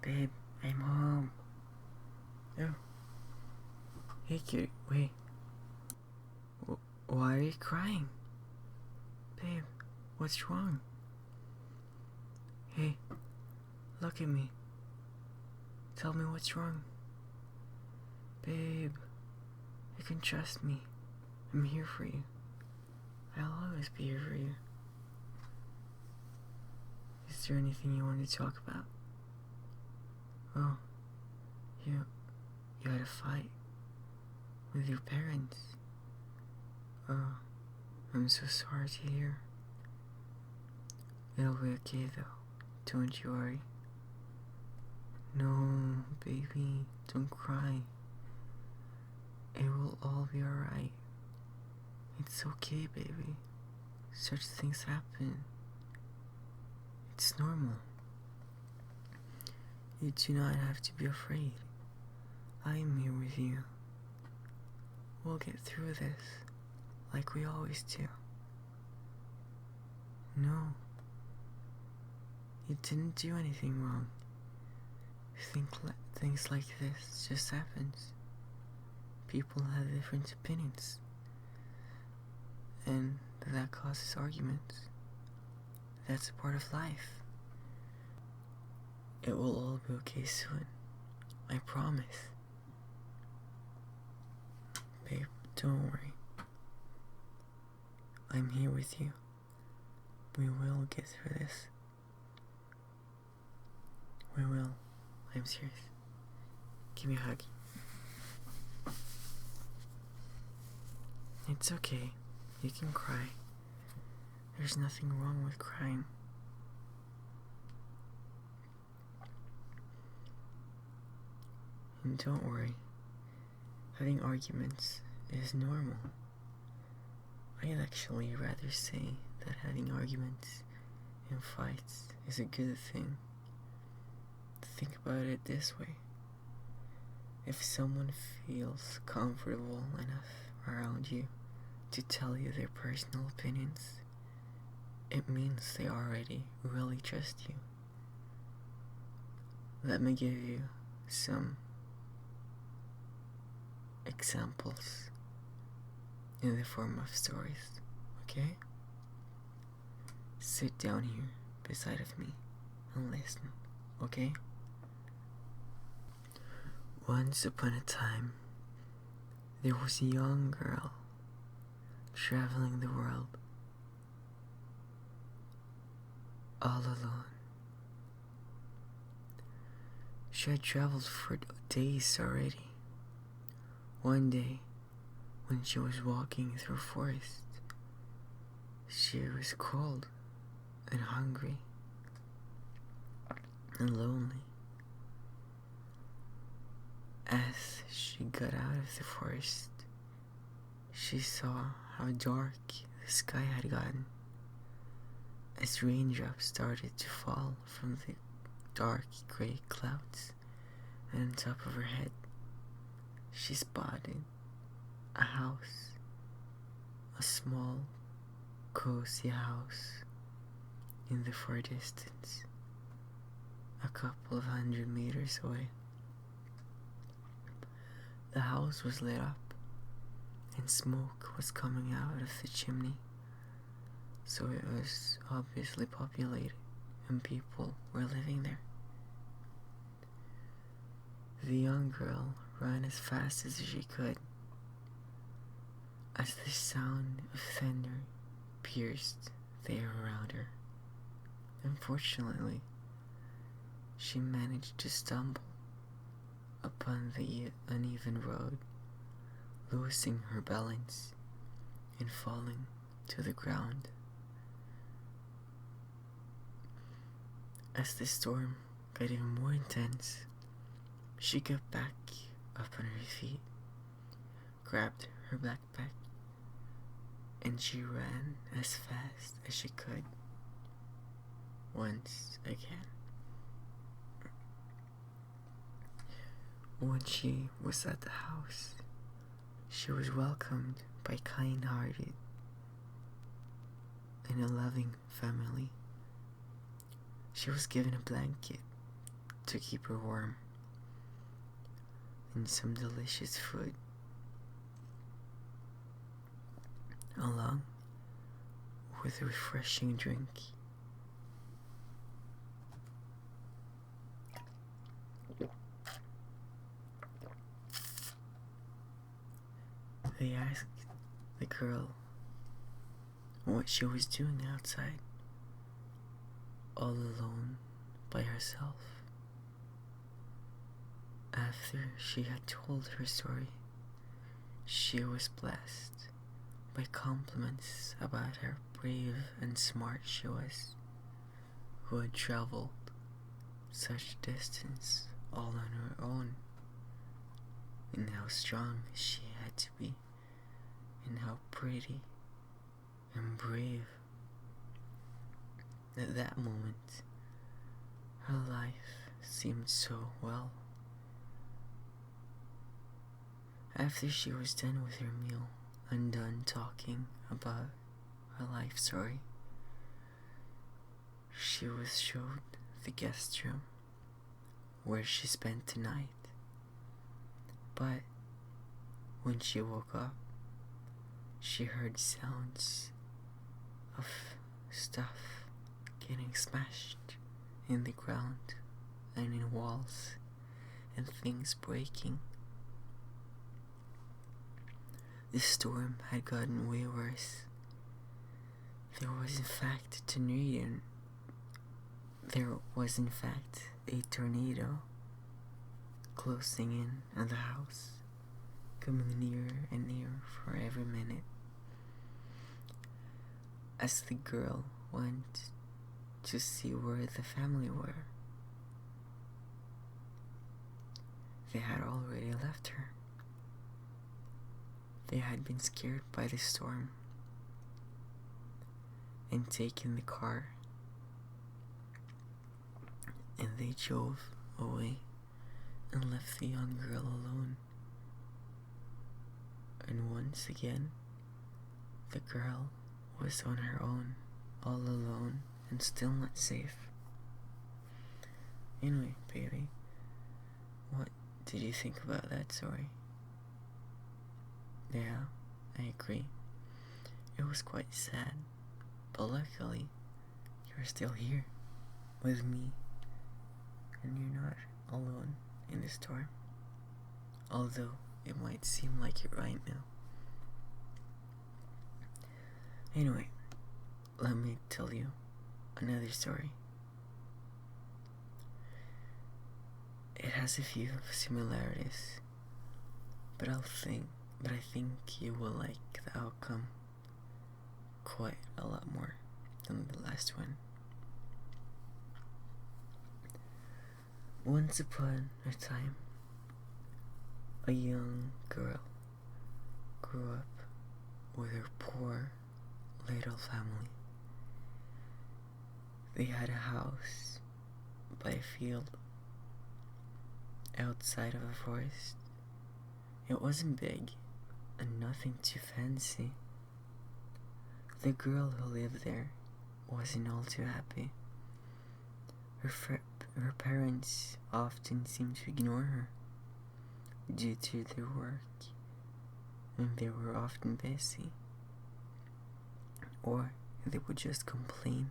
Babe, I'm home. Oh. Hey, cutie, wait. Why are you crying? Babe, what's wrong? Hey, look at me. Tell me what's wrong. Babe, you can trust me. I'm here for you. I'll always be here for you. Is there anything you want to talk about? Oh, you had a fight with your parents. Oh, I'm so sorry to hear. It'll be okay though, don't you worry. No, baby, don't cry. It will all be alright. It's okay, baby. Such things happen. It's normal. You do not have to be afraid. I am here with you. We'll get through this, like we always do. No. You didn't do anything wrong. Things like this just happens. People have different opinions, and that causes arguments. That's a part of life. It will all be okay soon. I promise. Babe, don't worry. I'm here with you. We will get through this. We will. I'm serious. Give me a hug. It's okay. You can cry. There's nothing wrong with crying. And don't worry. Having arguments is normal. I'd actually rather say that having arguments and fights is a good thing. Think about it this way. If someone feels comfortable enough around you to tell you their personal opinions, it means they already really trust you. Let me give you some examples in the form of stories, okay? Sit down here beside of me and listen, okay? Once upon a time, there was a young girl traveling the world all alone. She had traveled for days already. One day, when she was walking through a forest, she was cold and hungry and lonely. As she got out of the forest, she saw how dark the sky had gotten. As raindrops started to fall from the dark gray clouds, and on top of her head, she spotted a house, a small, cozy house in the far distance, a couple of 100 meters away. The house was lit up, and smoke was coming out of the chimney, so it was obviously populated, and people were living there. The young girl ran as fast as she could, as the sound of thunder pierced the air around her. Unfortunately, she managed to stumble upon the uneven road, losing her balance and falling to the ground. As the storm got even more intense, she got back up on her feet, grabbed her backpack, and she ran as fast as she could once again. When she was at the house, she was welcomed by kind-hearted and a loving family. She was given a blanket to keep her warm, and some delicious food, along with a refreshing drink. They asked the girl what she was doing outside, all alone by herself. After she had told her story, she was blessed by compliments about how brave and smart she was, who had traveled such distance all on her own, and how strong she had to be, and how pretty and brave. At that moment, her life seemed so well. After she was done with her meal and done talking about her life story, she was showed the guest room where she spent the night. But when she woke up, she heard sounds of stuff getting smashed in the ground and in walls, and things breaking. The storm had gotten way worse. There was in fact a tornado closing in on the house, coming nearer and nearer for every minute. As the girl went to see where the family were, they had already left her. They had been scared by the storm and taken the car, and they drove away and left the young girl alone. And once again, the girl was on her own, all alone, and still not safe. Anyway, baby, what did you think about that story? Yeah, I agree. It was quite sad, but luckily, you're still here with me, and you're not alone in the storm, although it might seem like it right now. Anyway, let me tell you another story. It has a few similarities, but I think you will like the outcome quite a lot more than the last one. Once upon a time, a young girl grew up with her poor little family. They had a house by a field outside of a forest. It wasn't big and nothing too fancy. The girl who lived there wasn't all too happy. Her parents often seemed to ignore her due to their work, and they were often busy, or they would just complain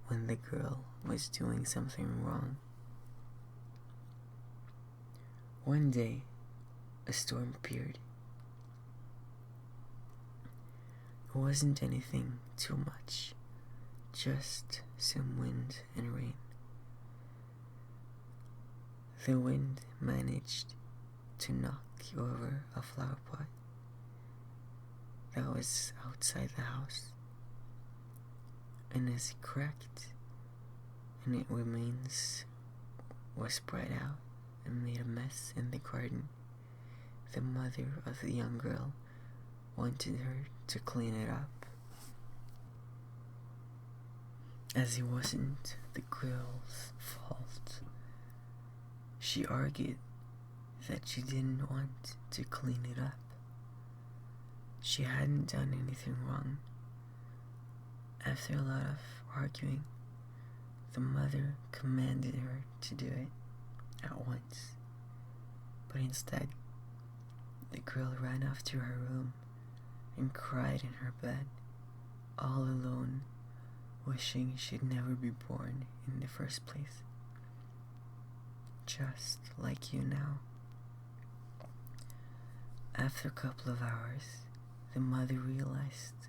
when the girl was doing something wrong. One day, a storm appeared. It wasn't anything too much, just some wind and rain. The wind managed to knock over a flower pot that was outside the house, and as it cracked and its remains was spread out and made a mess in the garden, the mother of the young girl wanted her to clean it up. As it wasn't the girl's fault, she argued that she didn't want to clean it up. She hadn't done anything wrong. After a lot of arguing, The mother commanded her to do it at once, but instead, the girl ran off to her room and cried in her bed, all alone, wishing she'd never be born in the first place. Just like you now. After a couple of hours, the mother realized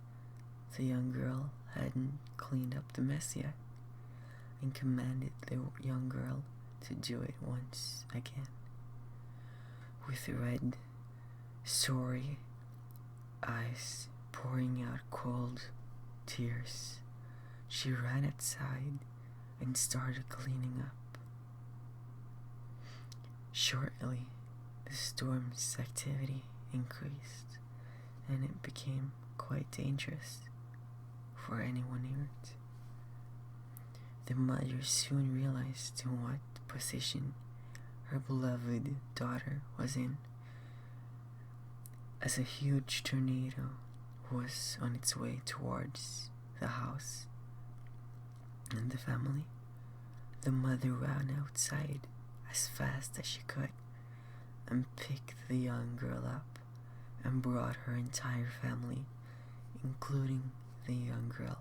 the young girl hadn't cleaned up the mess yet and commanded the young girl to do it once again. With red, sorry eyes pouring out cold tears, she ran outside and started cleaning up. Shortly, the storm's activity increased, and it became quite dangerous for anyone near it. The mother soon realized in what position her beloved daughter was in, as a huge tornado was on its way towards the house and the family. The mother ran outside as fast as she could and picked the young girl up and brought her entire family, including the young girl,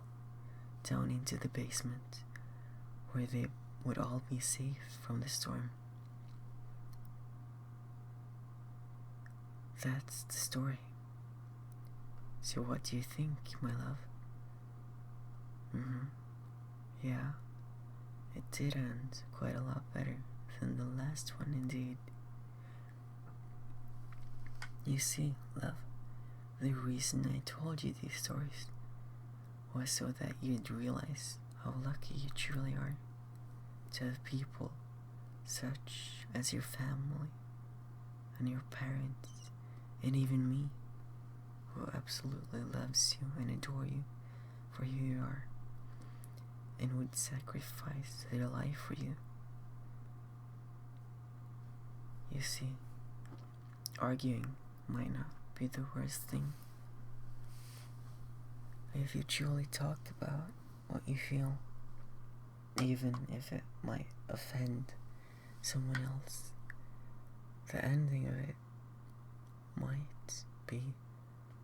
down into the basement where they would all be safe from the storm. That's the story. So what do you think, my love? Yeah, it did end quite a lot better than the last one indeed. You see, love, the reason I told you these stories was so that you'd realize how lucky you truly are to have people such as your family and your parents and even me, who absolutely loves you and adore you for who you are and would sacrifice their life for you. You see, arguing might not be the worst thing if you truly talk about what you feel, even if it might offend someone else. The ending of it might be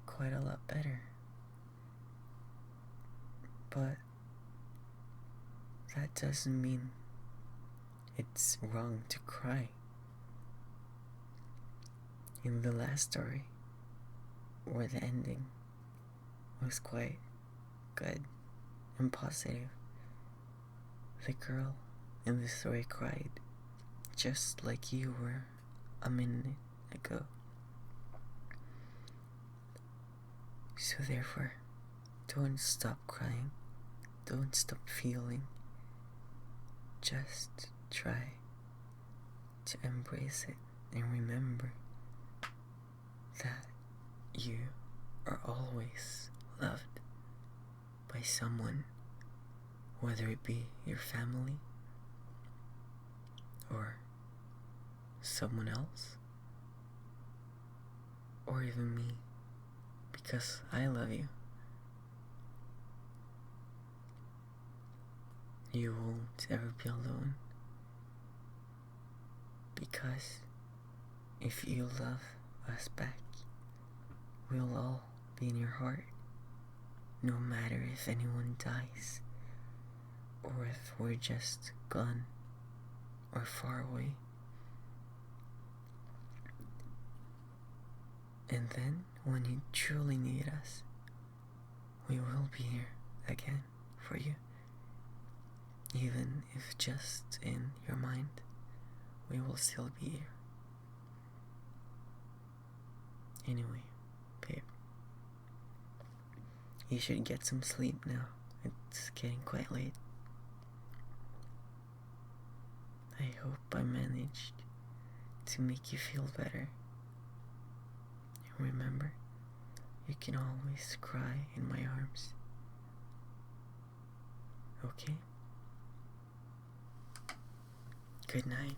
quite a lot better, but that doesn't mean it's wrong to cry. In the last story, where the ending was quite good and positive, the girl in the story cried just like you were a minute ago. So therefore, don't stop crying, don't stop feeling, just try to embrace it and remember that you are always loved by someone, whether it be your family or someone else or even me, because I love you. You won't ever be alone, because if you love us back, we'll all be in your heart, no matter if anyone dies or if we're just gone or far away. And then when you truly need us, we will be here again for you, even if just in your mind, we will still be here. Anyway, babe, you should get some sleep now. It's getting quite late. I hope I managed to make you feel better. And remember, you can always cry in my arms. Okay? Good night.